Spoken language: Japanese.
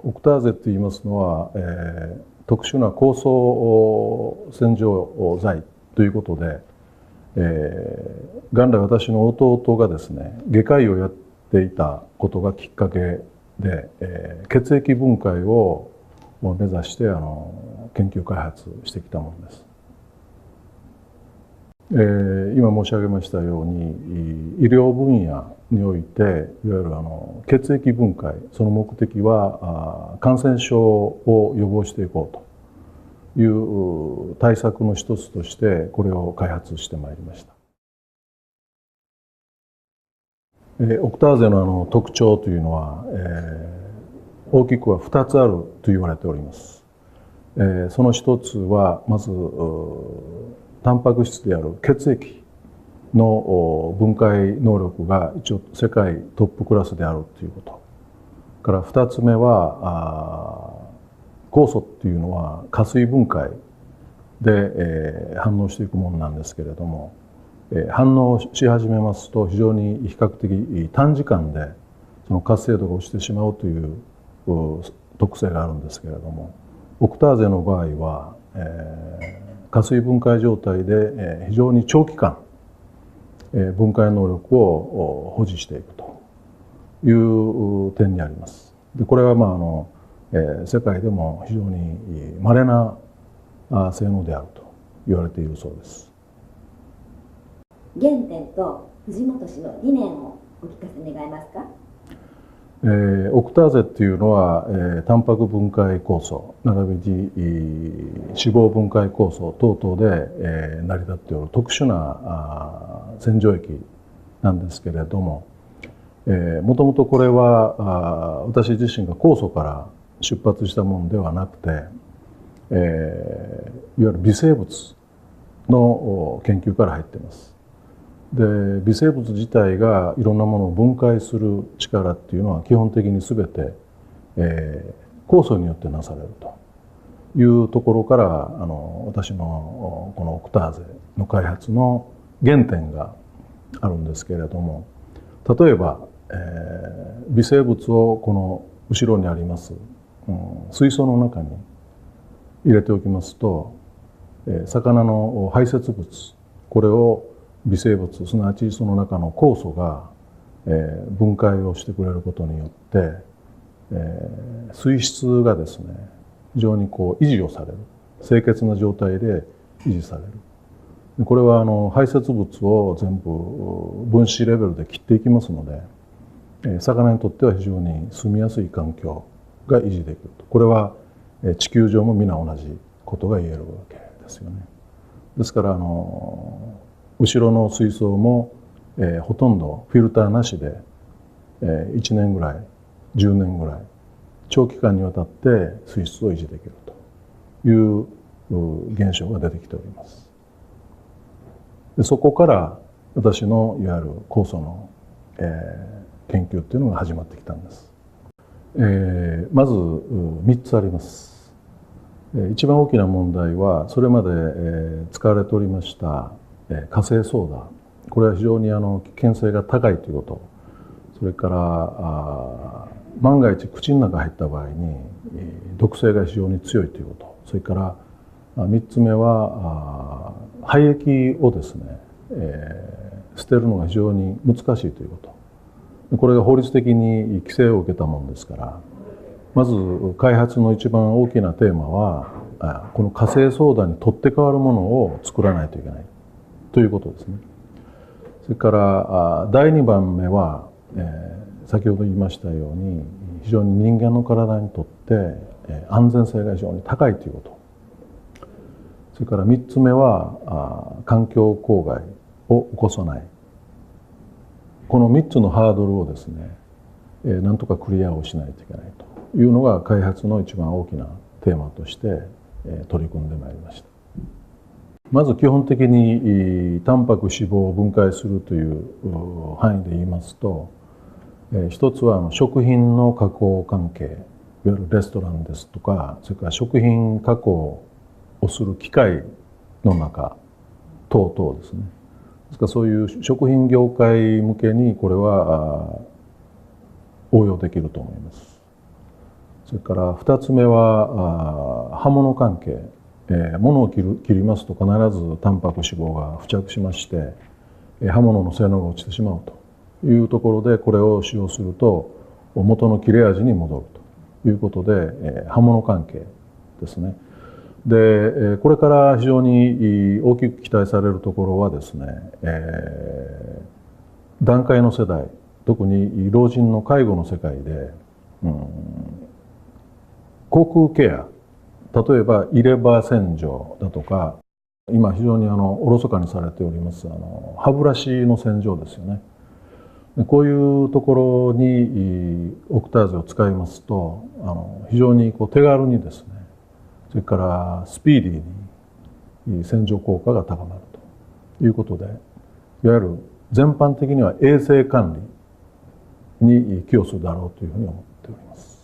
オクターゼといいますのは、特殊な酵素洗浄剤ということで、元来私の弟がですね、外科医をやっていたことがきっかけで、血液分解を目指して研究開発してきたものです。今申し上げましたように医療分野においていわゆる血液分解、その目的は感染症を予防していこうという対策の一つとしてこれを開発してまいりました。オクターゼの特徴というのは、大きくは2つあると言われております。その一つはまずタンパク質である血液の分解能力が一応世界トップクラスであるということ。から2つ目は酵素っていうのは加水分解で、反応していくものなんですけれども、反応し始めますと非常に比較的短時間でその活性度が落ちてしまうという特性があるんですけれども、オクターゼの場合は、加水分解状態で非常に長期間分解能力を保持していくという点にあります。でこれは世界でも非常に稀な性能であると言われているそうです。原点と藤本氏の理念をお聞かせ願えますか。オクターゼっていうのは、タンパク分解酵素並びに脂肪分解酵素等々で、成り立っている特殊な洗浄液なんですけれども、もともとこれは私自身が酵素から出発したものではなくて、いわゆる微生物の研究から入っています。で微生物自体がいろんなものを分解する力っていうのは基本的に全て、酵素によってなされるというところから私のこのオクターゼの開発の原点があるんですけれども、例えば、微生物をこの後ろにあります、水槽の中に入れておきますと、魚の排泄物これを微生物すなわちその中の酵素が、分解をしてくれることによって、水質がですね非常に維持をされる、清潔な状態で維持される。これは排泄物を全部分子レベルで切っていきますので、魚にとっては非常に住みやすい環境が維持できると。これは地球上も皆同じことが言えるわけですよね。ですから後ろの水槽も、ほとんどフィルターなしで、1年ぐらい10年ぐらい長期間にわたって水質を維持できるという現象が出てきております。でそこから私のいわゆる酵素の、研究っていうのが始まってきたんです。まず3つあります。一番大きな問題はそれまで使われておりました火星ソーダ、これは非常に危険性が高いということ、それから万が一口の中に入った場合に毒性が非常に強いということ、それから3つ目は廃液をですね、捨てるのが非常に難しいということ、これが法律的に規制を受けたものですから、まず開発の一番大きなテーマはこの火星ソーダに取って代わるものを作らないといけないということですね。それから第2番目は、先ほど言いましたように非常に人間の体にとって安全性が非常に高いということ、それから3つ目は環境公害を起こさない、この3つのハードルをですねなんとかクリアをしないといけないというのが開発の一番大きなテーマとして取り組んでまいりました。まず基本的にタンパク脂肪を分解するという範囲で言いますと、一つは食品の加工関係、いわゆるレストランですとか、それから食品加工をする機械の中等々ですね。ですからそういう食品業界向けにこれは応用できると思います。それから2つ目は刃物関係、物を切りますと必ずタンパク脂肪が付着しまして刃物の性能が落ちてしまうというところで、これを使用すると元の切れ味に戻るということで、刃物関係ですね。でこれから非常に大きく期待されるところはですね、団塊の世代、特に老人の介護の世界で、口腔ケア、例えば入れ歯洗浄だとか、今非常におろそかにされております歯ブラシの洗浄ですよね。こういうところにオクターゼを使いますと非常に手軽にですね、それからスピーディーに洗浄効果が高まるということで、いわゆる全般的には衛生管理に寄与するだろうというふうに思っております。